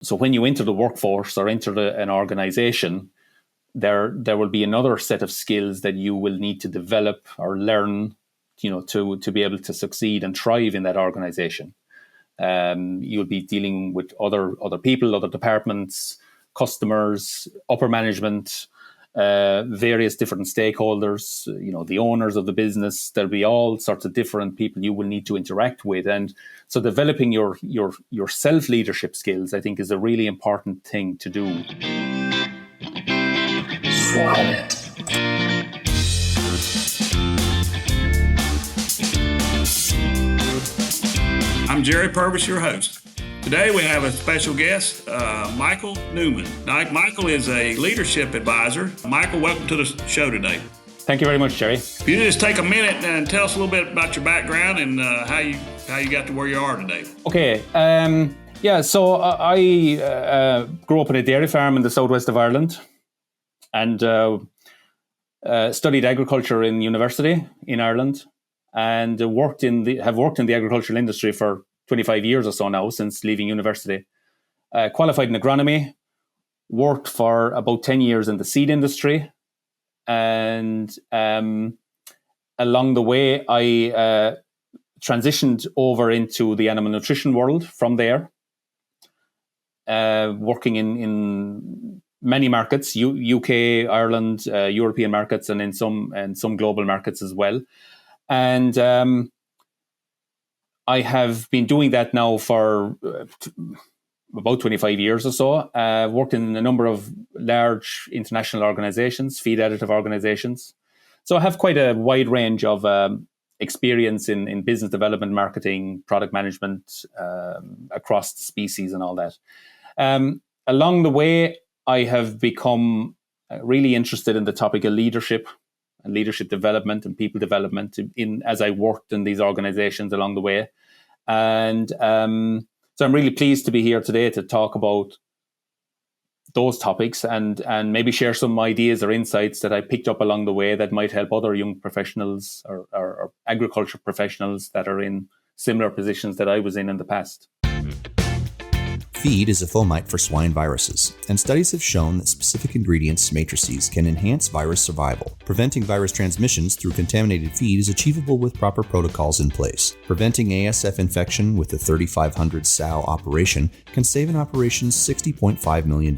So when you enter the workforce or enter an organization, there will be another set of skills that you will need to develop or learn, to be able to succeed and thrive in that organization. You'll be dealing with other people, other departments, customers, upper management, various different stakeholders, the owners of the business. There'll be all sorts of different people you will need to interact with. And so developing your self-leadership skills, I think, is a really important thing to do. Swine. I'm Jerry Purvis, your host. Today we have a special guest, Michael Noonan. Michael is a leadership advisor. Michael, welcome to the show today. Thank you very much, Jerry. If you just take a minute and tell us a little bit about your background and how you got to where you are today. Okay. So I grew up on a dairy farm in the southwest of Ireland, and studied agriculture in university in Ireland, and have worked in the agricultural industry for 25 years or so now, since leaving university. Qualified in agronomy, worked for about 10 years in the seed industry, and along the way I transitioned over into the animal nutrition world from there, working in many markets, UK, Ireland, European markets, and in some global markets as well. And I have been doing that now for about 25 years or so. I've worked in a number of large international organizations, feed additive organizations. So I have quite a wide range of experience in business development, marketing, product management, across the species and all that. Along the way, I have become really interested in the topic of leadership and leadership development and people development as I worked in these organizations along the way. And so I'm really pleased to be here today to talk about those topics and maybe share some ideas or insights that I picked up along the way that might help other young professionals or agriculture professionals that are in similar positions that I was in the past. Feed is a fomite for swine viruses, and studies have shown that specific ingredients, matrices, can enhance virus survival. Preventing virus transmissions through contaminated feed is achievable with proper protocols in place. Preventing ASF infection with the 3500 sow operation can save an operation $60.5 million.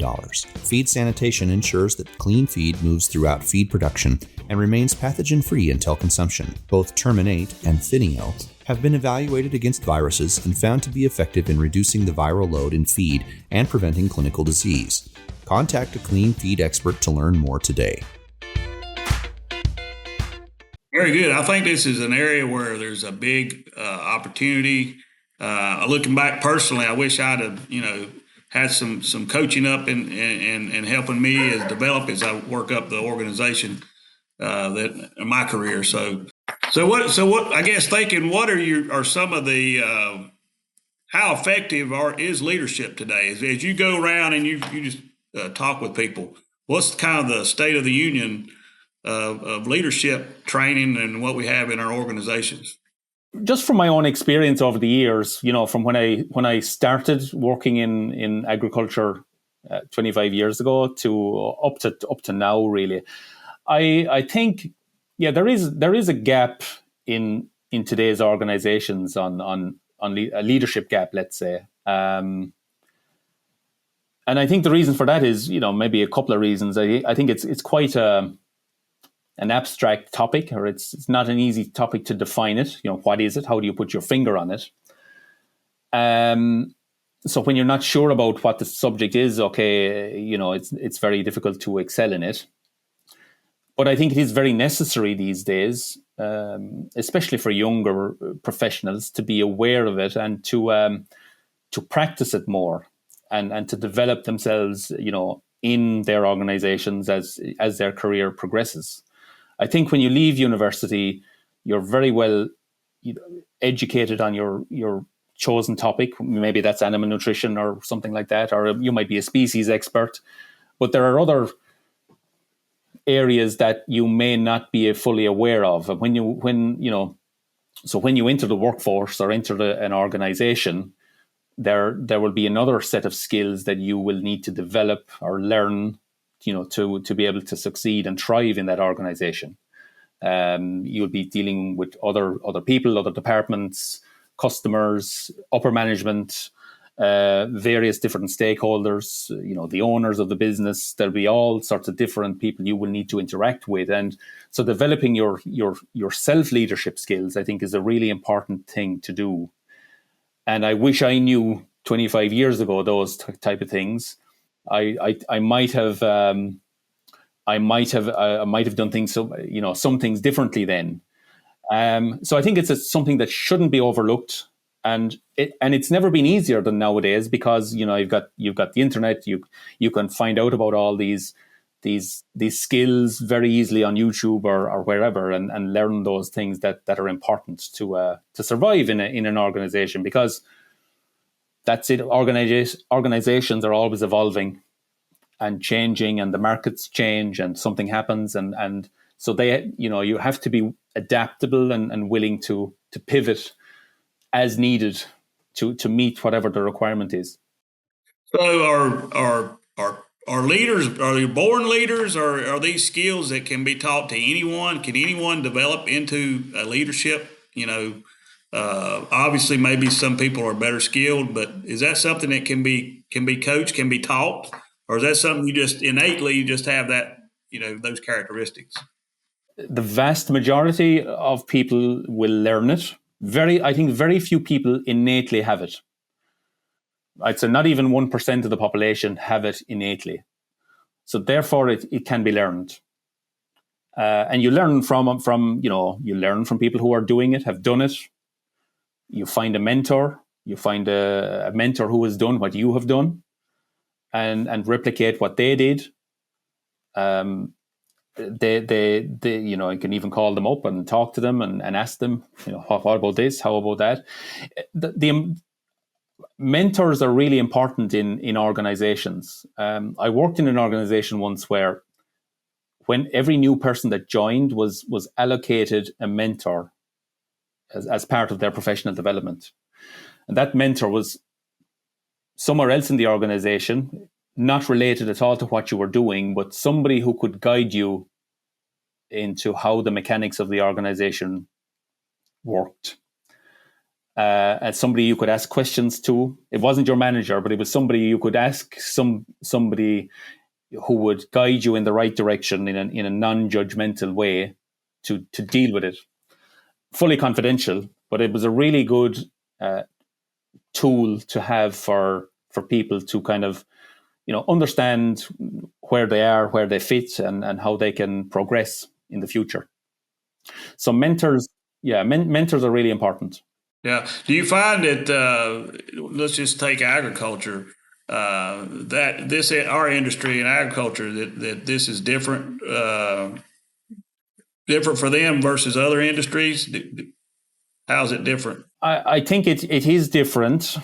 Feed sanitation ensures that clean feed moves throughout feed production and remains pathogen-free until consumption. Both Terminate and Thineo have been evaluated against viruses and found to be effective in reducing the viral load in feed and preventing clinical disease. Contact a clean feed expert to learn more today. Very good. I think this is an area where there's a big opportunity. Looking back personally, I wish I'd have, had some coaching up and helping me develop as I work up the organization that in my career. So what? I guess thinking, what are some of the how effective is leadership today? As you go around and you just talk with people, what's kind of the state of the union of leadership training and what we have in our organizations? Just from my own experience over the years, from when I started working in agriculture 25 years ago to up to now, really, I think. Yeah, there is a gap in today's organizations on a leadership gap, let's say, and I think the reason for that is maybe a couple of reasons. I think it's quite an abstract topic, or it's not an easy topic to define it. What is it? How do you put your finger on it? So when you're not sure about what the subject is, it's very difficult to excel in it. But I think it is very necessary these days, especially for younger professionals, to be aware of it and to practice it more and to develop themselves, in their organizations as their career progresses. I think when you leave university, you're very well educated on your chosen topic. Maybe that's animal nutrition or something like that, or you might be a species expert. But there are other areas that you may not be fully aware of. When you enter the workforce or enter an organization, there will be another set of skills that you will need to develop or learn, to be able to succeed and thrive in that organization. You'll be dealing with other people, other departments, customers, upper management, various different stakeholders, the owners of the business. There'll be all sorts of different people you will need to interact with. And so developing your self-leadership skills, I think, is a really important thing to do. And I wish I knew 25 years ago those type of things. I might have done things, some things differently then. So I think it's something that shouldn't be overlooked, and it's never been easier than nowadays, because you've got the internet. You can find out about all these skills very easily on YouTube or wherever, and learn those things that are important to survive in an organization, because that's it. Organizations are always evolving and changing, and the markets change, and something happens, and so you have to be adaptable and willing to pivot as needed to meet whatever the requirement is. So are leaders, are they born leaders, or are these skills that can be taught to anyone? Can anyone develop into a leadership? Obviously maybe some people are better skilled, but is that something that can be coached, can be taught? Or is that something you just innately have that, those characteristics? The vast majority of people will learn it. I think very few people innately have it. I'd say not even 1% of the population have it innately. So therefore it can be learned. And you learn from people who are doing it, have done it. You find a mentor. You find a mentor who has done what you have done, and replicate what they did. They you can even call them up and talk to them and ask them, what about this? How about that? The mentors are really important in organizations. I worked in an organization once where, when every new person that joined was allocated a mentor as part of their professional development. And that mentor was somewhere else in the organization, not related at all to what you were doing, but somebody who could guide you into how the mechanics of the organization worked. As somebody you could ask questions to. It wasn't your manager, but it was somebody you could ask, somebody who would guide you in the right direction in a non-judgmental way to deal with it. Fully confidential, but it was a really good tool to have for people to kind of, understand where they are, where they fit, and how they can progress in the future. So mentors are really important. Yeah. Do you find that, let's just take agriculture, that this, our industry in agriculture, that this is different for them versus other industries? How's it different? I think it is different,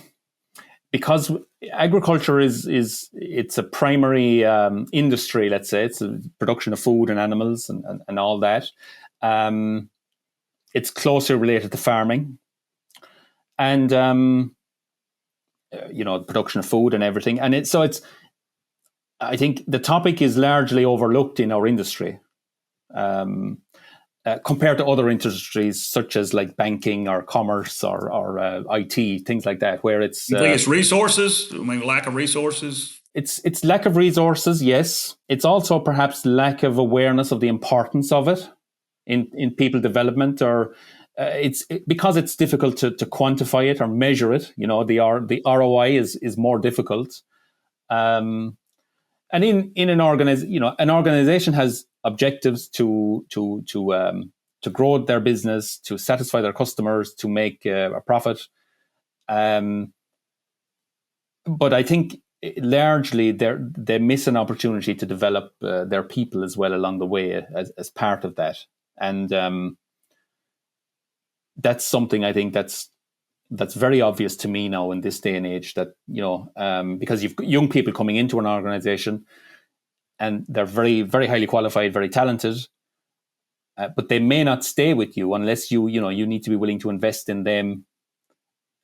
because agriculture it's a primary industry. Let's say it's a production of food and animals and all that. It's closely related to farming, and production of food and everything. And it's I think the topic is largely overlooked in our industry. Compared to other industries such as like banking or commerce or IT, things like that, where it's... You think it's resources? Lack of resources? It's lack of resources, yes. It's also perhaps lack of awareness of the importance of it in people development, or because it's difficult to quantify it or measure it. The ROI is more difficult. And in an organization has objectives to grow their business, to satisfy their customers, to make a profit. But I think largely they miss an opportunity to develop their people as well along the way as part of that. And that's something I think that's very obvious to me now in this day and age, that, because you've young people coming into an organization, and they're very, very highly qualified, very talented, but they may not stay with you unless you need to be willing to invest in them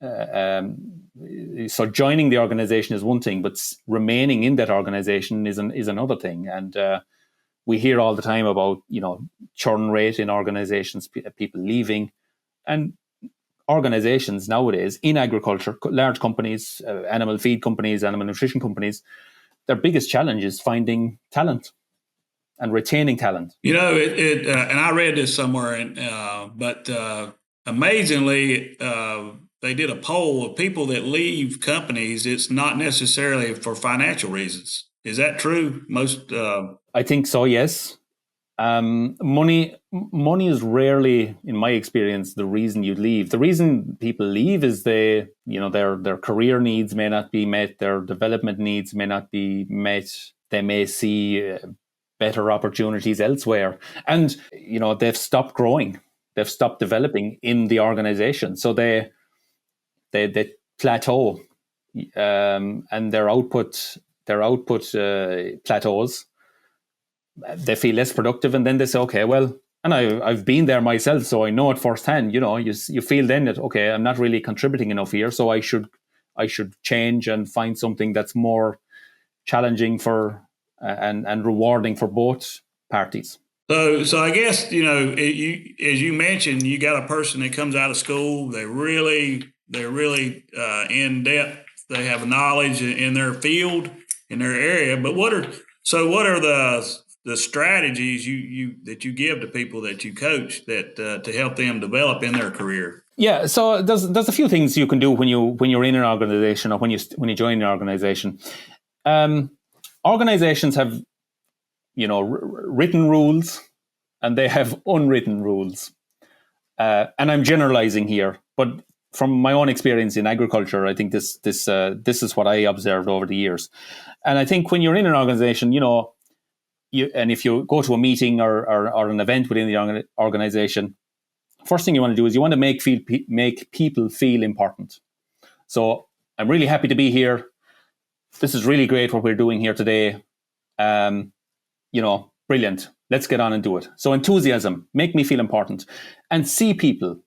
So joining the organization is one thing, but remaining in that organization is another thing. And we hear all the time about, churn rate in organizations, people leaving. And organizations nowadays in agriculture, large companies, animal feed companies, animal nutrition companies, their biggest challenge is finding talent and retaining talent. And I read this somewhere, but amazingly, they did a poll of people that leave companies. It's not necessarily for financial reasons. Is that true? I think so. Yes. Money is rarely, in my experience, the reason you leave. The reason people leave is their career needs may not be met, their development needs may not be met. They may see better opportunities elsewhere, and they've stopped growing, they've stopped developing in the organization, so they plateau, and their output plateaus. They feel less productive, and then they say, okay, well, and I've been there myself, so I know it firsthand. You feel then that, okay, I'm not really contributing enough here, so I should change and find something that's more challenging for and rewarding for both parties. So I guess, as you mentioned, you got a person that comes out of school, they're really in depth, they have knowledge in their field, in their area. But what are the strategies that you give to people that you coach that to help them develop in their career? Yeah, so there's a few things you can do when you're in an organization or when you join an organization. Organizations have written rules and they have unwritten rules, and I'm generalizing here, but from my own experience in agriculture, I think this is what I observed over the years. And I think when you're in an organization, and if you go to a meeting or an event within the organization, first thing you want to do is you want to make people feel important. So I'm really happy to be here. This is really great what we're doing here today. Brilliant. Let's get on and do it. So enthusiasm, make me feel important, and see people.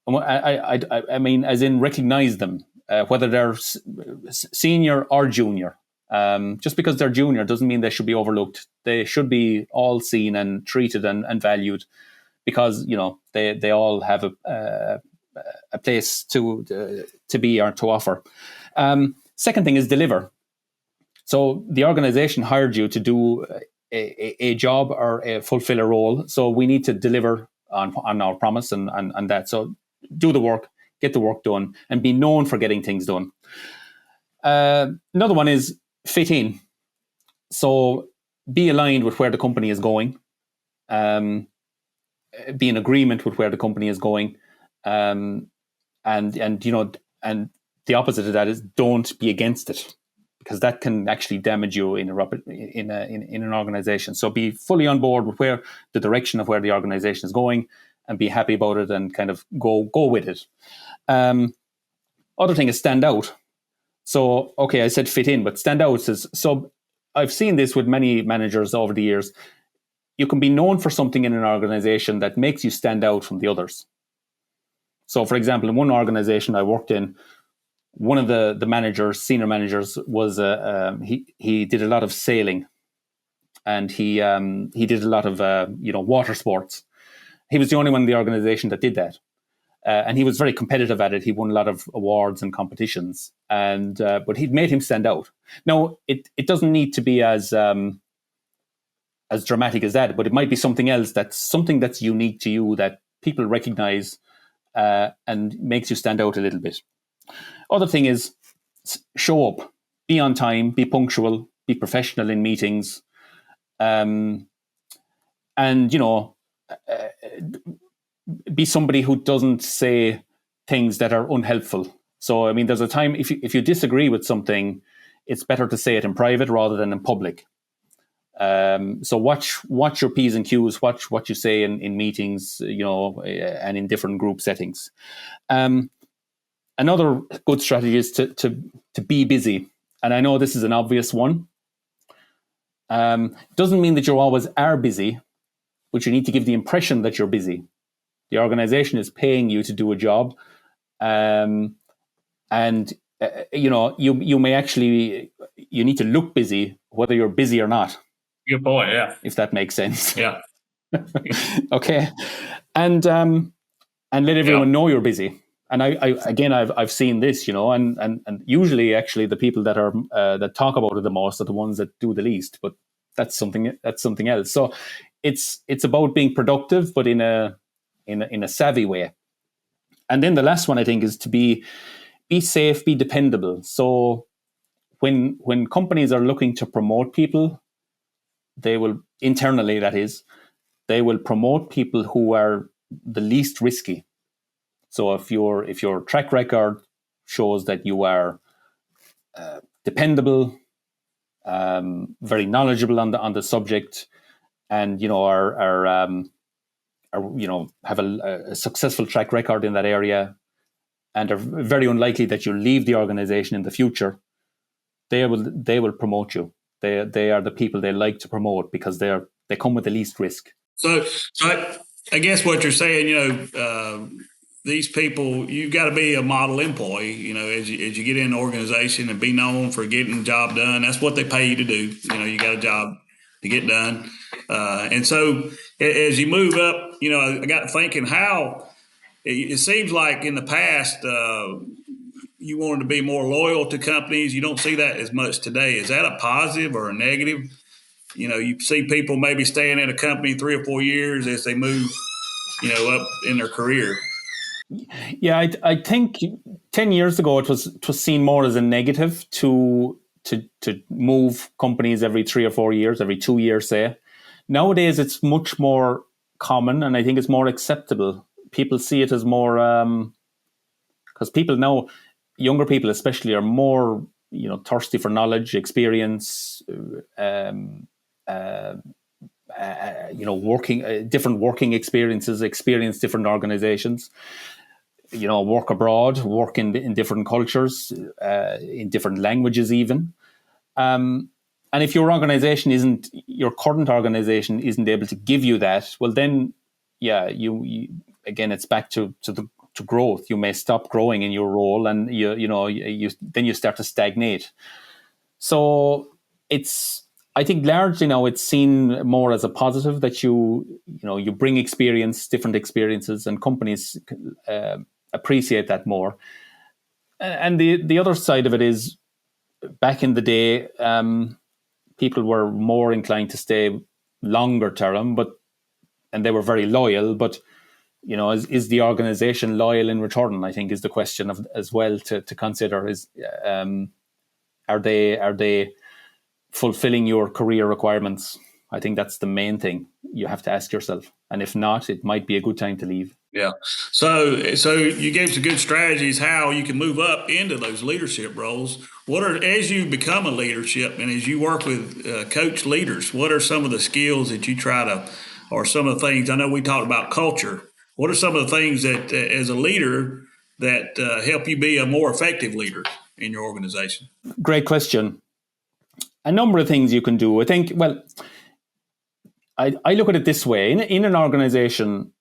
I mean, as in recognize them, whether they're senior or junior. Just because they're junior doesn't mean they should be overlooked. They should be all seen and treated and valued, because they all have a place to be or to offer. Second thing is deliver. So the organization hired you to do a job or fulfill a role. So we need to deliver on our promise and that. So do the work, get the work done, and be known for getting things done. Another one is fit in. So be aligned with where the company is going. Be in agreement with where the company is going. And the opposite of that is don't be against it, because that can actually damage you in an organization. So be fully on board with where the direction of where the organization is going, and be happy about it and kind of go with it. Other thing is stand out. So, okay, I said fit in, but stand out is, so I've seen this with many managers over the years. You can be known for something in an organization that makes you stand out from the others. So, for example, in one organization I worked in, one of the managers, senior managers, was he did a lot of sailing, and he did a lot of water sports. He was the only one in the organization that did that, and he was very competitive at it. He won a lot of awards and competitions, and but he'd made him stand out. Now it doesn't need to be as dramatic as that, but it might be something else that's unique to you that people recognize and makes you stand out a little bit. Other thing is show up, be on time, be punctual, be professional in meetings, and be somebody who doesn't say things that are unhelpful. So, I mean, there's a time if you disagree with something, it's better to say it in private rather than in public. So watch your P's and Q's, watch what you say in meetings, and in different group settings. Another good strategy is to be busy. And I know this is an obvious one. Doesn't mean that you always are busy, but you need to give the impression that you're busy. The organization is paying you to do a job, And you may actually, you need to look busy whether you're busy or not. Good point. Yeah, if that makes sense. Yeah. Okay, and let everyone know you're busy. And I've seen this, and usually actually the people that are that talk about it the most are the ones that do the least. But that's something else. So it's about being productive, but in a savvy way. And then the last one, I think, is to be safe, be dependable. So when companies are looking to promote people, they will internally, that is, they will promote people who are the least risky. So if your track record shows that you are dependable, very knowledgeable on the subject, and have a successful track record in that area, and are very unlikely that you'll leave the organization in the future, they will promote you. They are the people they like to promote because they come with the least risk. So I guess what you're saying, these people, you've got to be a model employee, as you get in the organization and be known for getting the job done. That's what they pay you to do. You got a job to get done. And so as you move up, I got thinking how it seems like in the past, you wanted to be more loyal to companies. You don't see that as much today. Is that a positive or a negative? You see people maybe staying in a company 3 or 4 years as they move, up in their career. Yeah, I think 10 years ago it was seen more as a negative to move companies every 3 or 4 years, every 2 years, say. Nowadays it's much more common, and I think it's more acceptable. People see it as more because people now, younger people especially, are more thirsty for knowledge, experience, working different working experiences, experience different organizations, work abroad, work in different cultures, in different languages even. And if your current organization isn't able to give you that, well then, yeah, you again, it's back to growth. You may stop growing in your role, and then you start to stagnate. So I think largely now it's seen more as a positive that you bring different experiences, and companies appreciate that more. And the other side of it is, back in the day, people were more inclined to stay longer term, and they were very loyal. But is the organization loyal in return? I think is the question as well to consider. Is are they fulfilling your career requirements? I think that's the main thing you have to ask yourself. And if not, it might be a good time to leave. Yeah. So you gave some good strategies how you can move up into those leadership roles. As you become a leadership and as you work with coach leaders, what are some of the skills that you try to, or some of the things, I know we talked about culture. What are some of the things that as a leader that help you be a more effective leader in your organization? Great question. A number of things you can do. I think, well, I look at it this way. In an organization,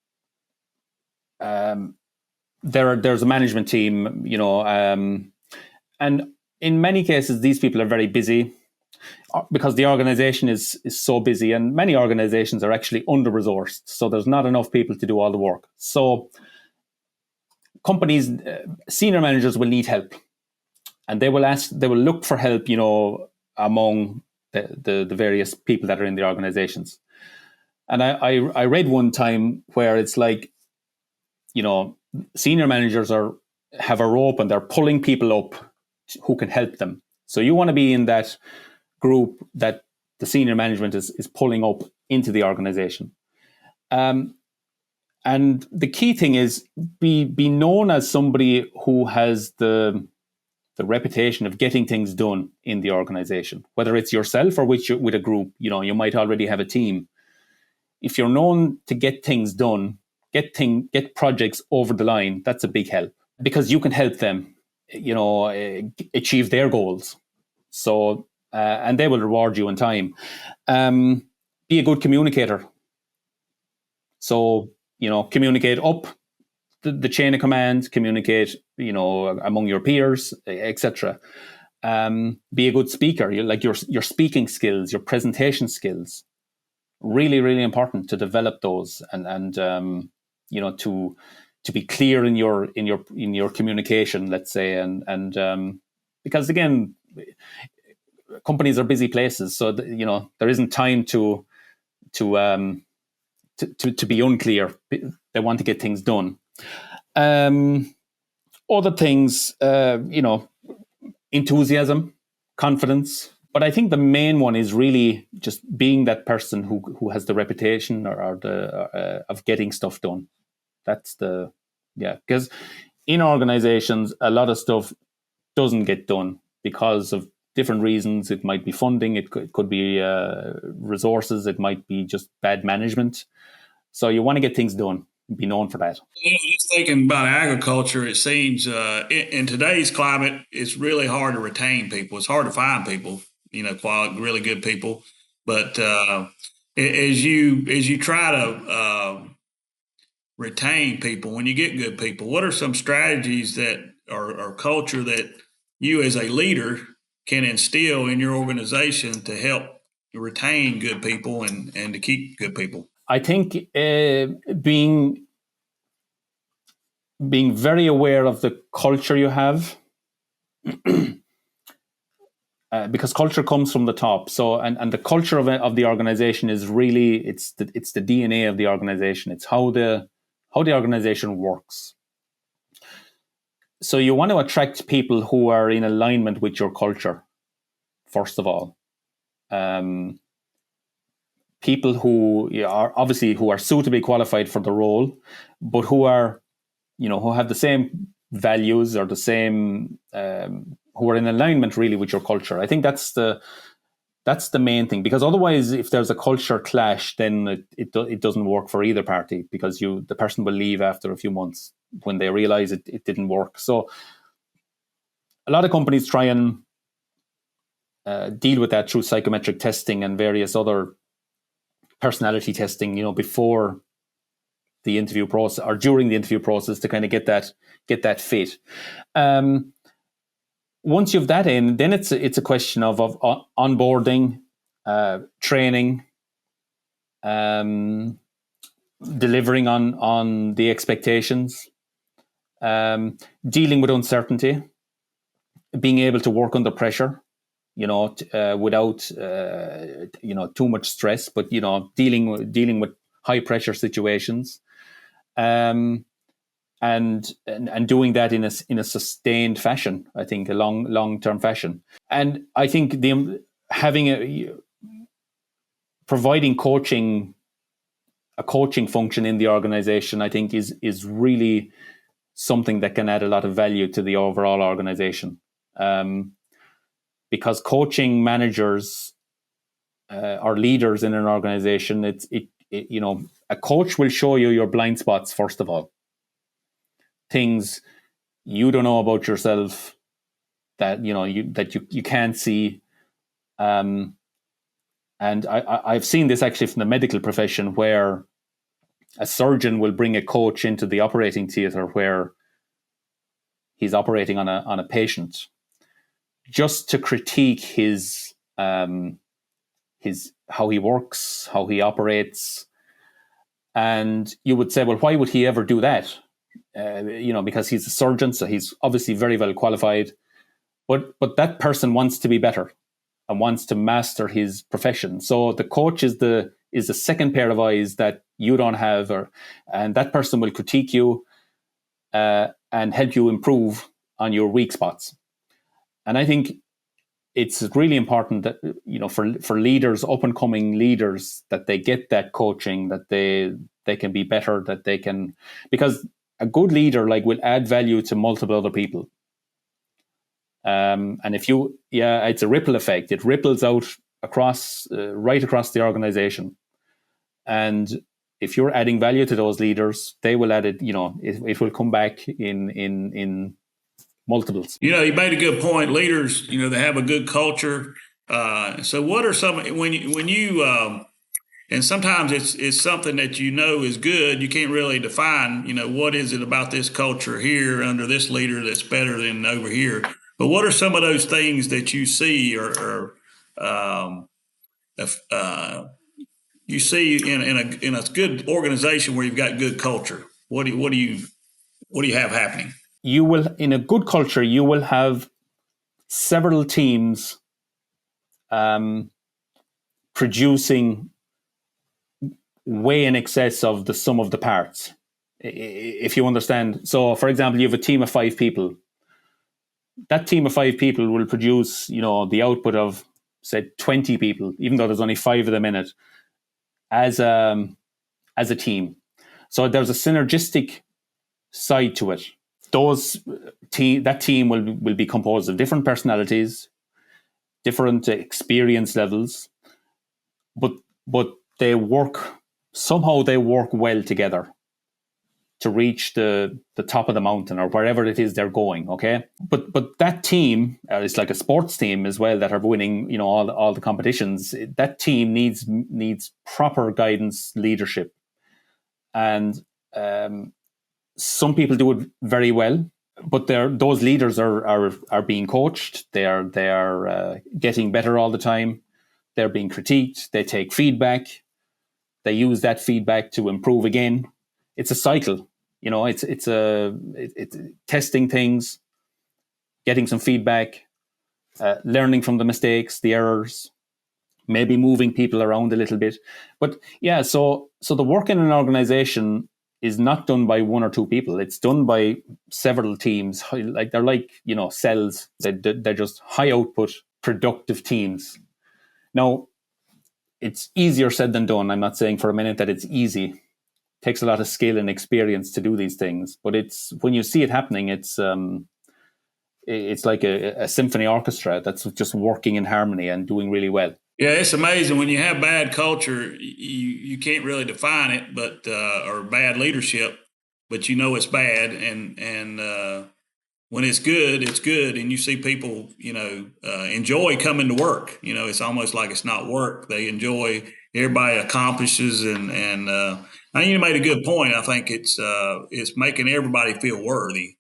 there's a management team, and in many cases, these people are very busy because the organization is so busy, and many organizations are actually under-resourced. So there's not enough people to do all the work. So companies, senior managers will need help, and they will look for help, among the various people that are in the organizations. And I read one time where it's like, senior managers have a rope and they're pulling people up who can help them. So you want to be in that group that the senior management is pulling up into the organization. And the key thing is be known as somebody who has the reputation of getting things done in the organization, whether it's yourself or with a group. You might already have a team. If you're known to get things done, get projects over the line, that's a big help, because you can help them, achieve their goals. So, and they will reward you in time. Be a good communicator. So, communicate up the chain of command, communicate, among your peers, etc. Be a good speaker. Like your speaking skills, your presentation skills, really, really important to develop those, and to be clear in your communication, let's say, and because again, companies are busy places, so there isn't time to be unclear. They want to get things done. Other things, enthusiasm, confidence. But I think the main one is really just being that person who has the reputation of getting stuff done. That's because in organizations, a lot of stuff doesn't get done because of different reasons. It might be funding, it could be resources, it might be just bad management. So you want to get things done, be known for that. Just thinking about agriculture, it seems in today's climate, it's really hard to retain people. It's hard to find people, quality, really good people. But as you try to retain people, when you get good people, what are some strategies that or culture that you as a leader can instill in your organization to help retain good people and to keep good people? I think being very aware of the culture you have, because culture comes from the top. So, and the culture of the organization is really it's the DNA of the organization. It's how the organization works. So you want to attract people who are in alignment with your culture, first of all. People who are suitably qualified for the role, but who are, who have the same values or the same, who are in alignment really with your culture. I think that's the main thing, because otherwise, if there's a culture clash, then it doesn't work for either party, because the person will leave after a few months when they realize it didn't work. So a lot of companies try and deal with that through psychometric testing and various other personality testing, before the interview process or during the interview process, to kind of get that fit. Once you've that in, then it's a question of onboarding, training, delivering on the expectations, dealing with uncertainty, being able to work under pressure, without too much stress, but dealing with high pressure situations, and doing that in a sustained fashion. I think a long-term fashion. And I think providing a coaching function in the organization, I think is really something that can add a lot of value to the overall organization. Because coaching managers or leaders in an organization, a coach will show you your blind spots, first of all. Things you don't know about yourself that you can't see. And I've seen this actually from the medical profession, where a surgeon will bring a coach into the operating theater where he's operating on a patient, just to critique his how he works, how he operates. And you would say, well, why would he ever do that? Because he's a surgeon, so he's obviously very well qualified. But that person wants to be better and wants to master his profession. So the coach is the second pair of eyes that you don't have, and that person will critique you and help you improve on your weak spots. And I think it's really important that for leaders, up and coming leaders, that they get that coaching, that they can be better, that they can, because a good leader will add value to multiple other people. And it's a ripple effect. It ripples out right across the organization. And if you're adding value to those leaders, they will add it. It will come back in multiples. You made a good point. Leaders, they have a good culture. So what are some, when you And sometimes it's something that is good. You can't really define, what is it about this culture here under this leader that's better than over here. But what are some of those things that you see or you see in a good organization where you've got good culture? What do you have happening? You will, in a good culture, you will have several teams producing way in excess of the sum of the parts, if you understand. So, for example, you have a team of 5 people. That team of 5 people will produce, the output of, say, 20 people, even though there's only 5 of them in it, as a team. So there's a synergistic side to it. That team will be composed of different personalities, different experience levels, but they work well together to reach the top of the mountain or wherever it is they're going. Okay, but that team is like a sports team as well that are winning, all the competitions. That team needs proper guidance, leadership, and some people do it very well. But those leaders are being coached. They are getting better all the time. They're being critiqued. They take feedback. They use that feedback to improve again. It's a cycle. It's testing things, getting some feedback, learning from the mistakes, the errors, maybe moving people around a little bit. But yeah, so the work in an organization is not done by 1 or 2 people. It's done by several teams. Like they're like, cells. They're just high output, productive teams. Now, it's easier said than done. I'm not saying for a minute that it's easy. It takes a lot of skill and experience to do these things. But it's when you see it happening, it's like a symphony orchestra that's just working in harmony and doing really well. Yeah, it's amazing when you have bad culture. You can't really define it, but or bad leadership, but it's bad. And when it's good, and you see people, enjoy coming to work. It's almost like it's not work. They enjoy everybody accomplishes, and I think you made a good point. I think it's making everybody feel worthy.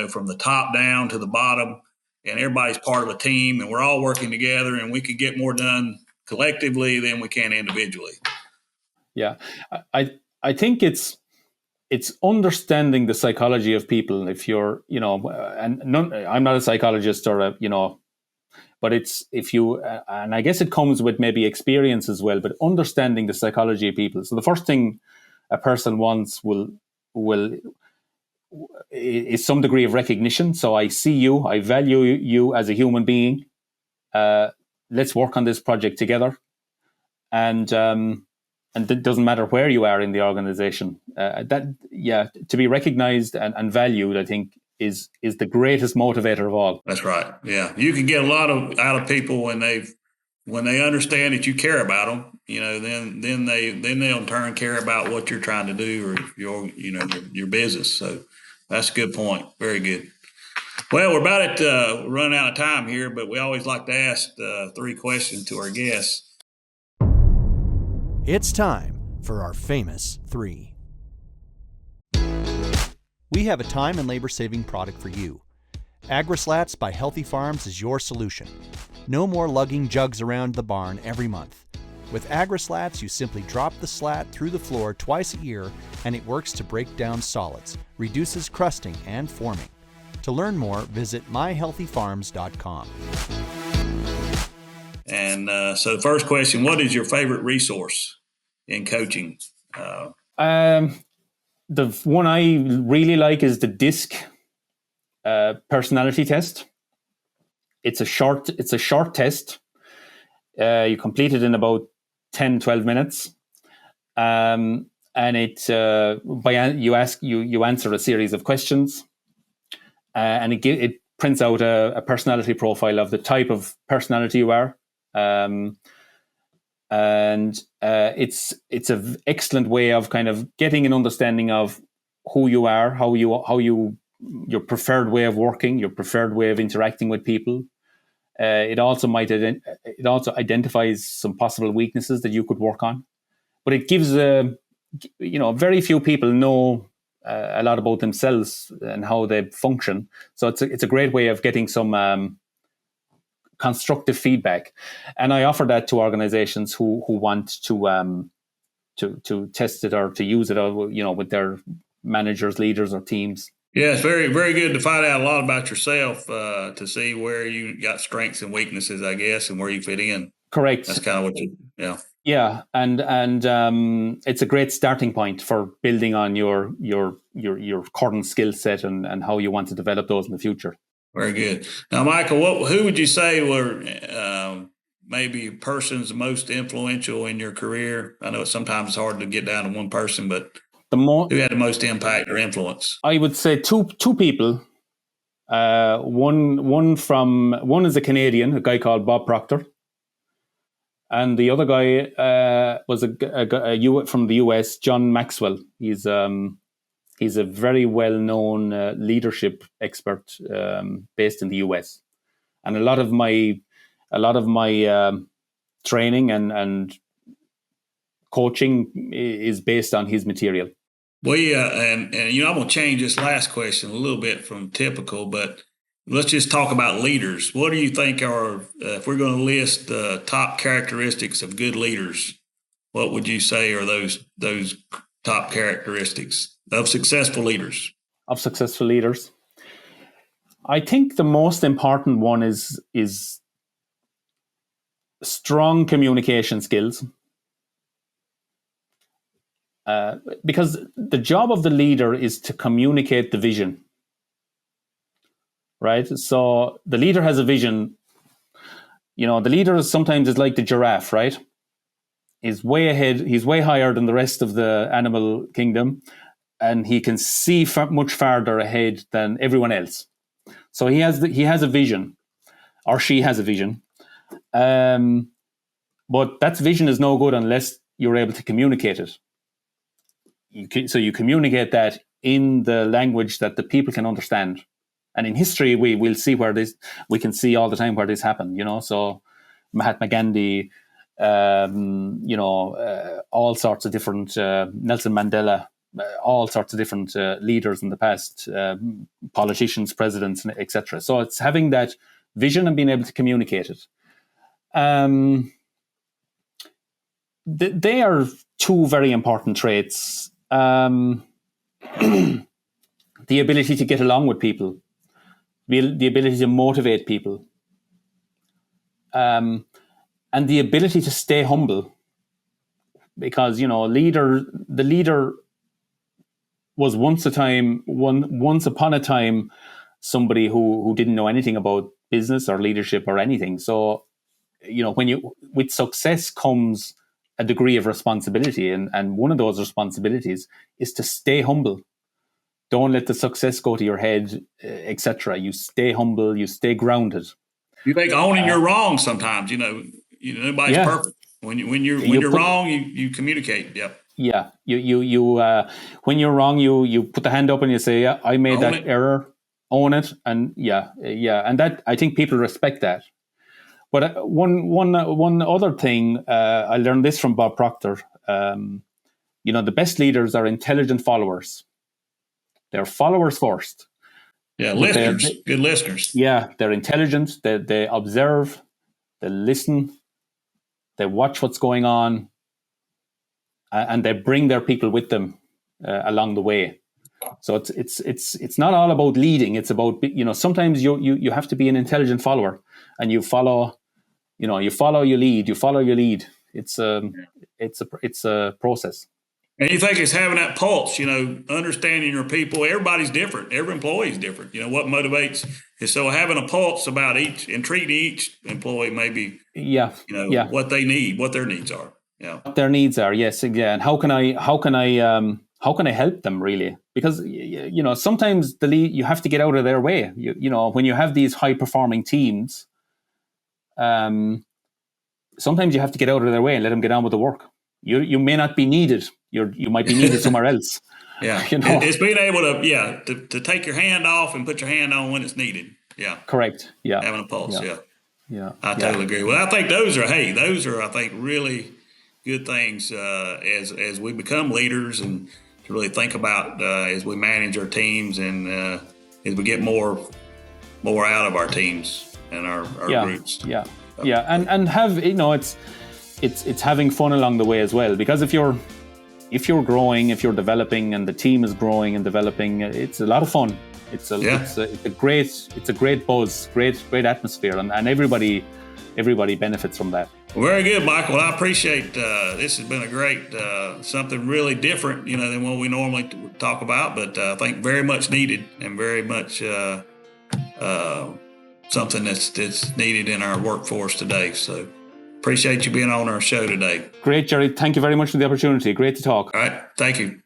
From the top down to the bottom. And everybody's part of a team, and we're all working together, and we can get more done collectively than we can individually. Yeah, I think it's understanding the psychology of people. If you're, I'm not a psychologist or but it's if you, and I guess it comes with maybe experience as well. But understanding the psychology of people. So the first thing a person wants is some degree of recognition. So I see you, I value you as a human being. Let's work on this project together. And it doesn't matter where you are in the organization. To be recognized and valued, I think, is the greatest motivator of all. That's right. Yeah, you can get a lot out of people when they understand that you care about them. Then they'll in turn care about what you're trying to do or your business. So. That's a good point. Very good. Well, we're about at running out of time here, but we always like to ask 3 questions to our guests. It's time for our famous 3. We have a time and labor-saving product for you. AgriSlats by Healthy Farms is your solution. No more lugging jugs around the barn every month. With AgriSlats, you simply drop the slat through the floor twice a year, and it works to break down solids, reduces crusting and forming. To learn more, visit myhealthyfarms.com. And so the first question, what is your favorite resource in coaching? The one I really like is the DISC personality test. It's a short test. You complete it in about 10-12 minutes, and you answer a series of questions, and it prints out a personality profile of the type of personality you are, and it's an excellent way of kind of getting an understanding of who you are, how you your preferred way of working, your preferred way of interacting with people. It also identifies some possible weaknesses that you could work on. but it gives very few people know a lot about themselves and how they function. So it's a great way of getting some constructive feedback, and I offer that to organizations who want to test it or to use it, with their managers, leaders, or teams. Yeah, it's very, very good to find out a lot about yourself, to see where you got strengths and weaknesses, I guess, and where you fit in. Correct. That's kind of what you, yeah. Yeah, and it's a great starting point for building on your current skill set and how you want to develop those in the future. Very good. Now, Michael, who would you say were maybe persons most influential in your career? I know it's sometimes hard to get down to one person, but who had the most impact or influence? I would say two people. One is a Canadian, a guy called Bob Proctor, and the other guy was a guy from the US, John Maxwell. He's a very well-known leadership expert based in the US, and a lot of my training and coaching is based on his material. Well, yeah, and I'm going to change this last question a little bit from typical, but let's just talk about leaders. What do you think are, if we're going to list the top characteristics of good leaders, what would you say are those top characteristics of successful leaders? Of successful leaders, I think the most important one is strong communication skills. Because the job of the leader is to communicate the vision, right? So the leader has a vision. The leader sometimes is like the giraffe, right? He's way ahead. He's way higher than the rest of the animal kingdom, and he can see much farther ahead than everyone else. So he has a vision, or she has a vision. But that vision is no good unless you're able to communicate it. So you communicate that in the language that the people can understand. And in history, we'll see we can see all the time where this happened, So Mahatma Gandhi, all sorts of different, Nelson Mandela, all sorts of different leaders in the past, politicians, presidents, etc. So it's having that vision and being able to communicate it. They are two very important traits. The ability to get along with people, the ability to motivate people, and the ability to stay humble. Because the leader was once upon a time somebody who didn't know anything about business or leadership or anything. So with success comes a degree of responsibility, and one of those responsibilities is to stay humble. Don't let the success go to your head, etc. You stay humble, you stay grounded. You think owning your wrong sometimes, nobody's perfect. When you're wrong, you communicate. Yep. Yeah. You when you're wrong, you put the hand up and you say, yeah, I made that error, own it. And and that, I think people respect that. But one other thing, I learned this from Bob Proctor. The best leaders are intelligent followers. They're followers first. Yeah, listeners, good listeners. Yeah, they're intelligent. They observe, they listen, they watch what's going on, and they bring their people with them along the way. So it's not all about leading. It's about sometimes you have to be an intelligent follower, and you follow. You lead. It's a process. And you think it's having that pulse, understanding your people. Everybody's different. Every employee is different. What motivates is so having a pulse about each and treating each employee maybe, what they need, what their needs are. Yeah. What their needs are. Yes. Yeah. And how can I help them really? Because, sometimes you have to get out of their way. When you have these high performing teams, sometimes you have to get out of their way and let them get on with the work. You may not be needed. You might be needed somewhere else. Yeah, it's being able to take your hand off and put your hand on when it's needed. Yeah, correct. Yeah, having a pulse. Yeah. Yeah, I totally agree. Well, I think those are I think really good things as we become leaders, and to really think about as we manage our teams, and as we get more out of our teams and our groups. Yeah, and have it's having fun along the way as well, because if you're growing, if you're developing, and the team is growing and developing, it's a lot of fun. It's a great buzz, great atmosphere, and everybody benefits from that. Very good, Michael. Well, I appreciate this. Has been a great something really different, than what we normally talk about, but I think very much needed, and very much something that's needed in our workforce today. So appreciate you being on our show today. Great, Jerry. Thank you very much for the opportunity. Great to talk. All right. Thank you.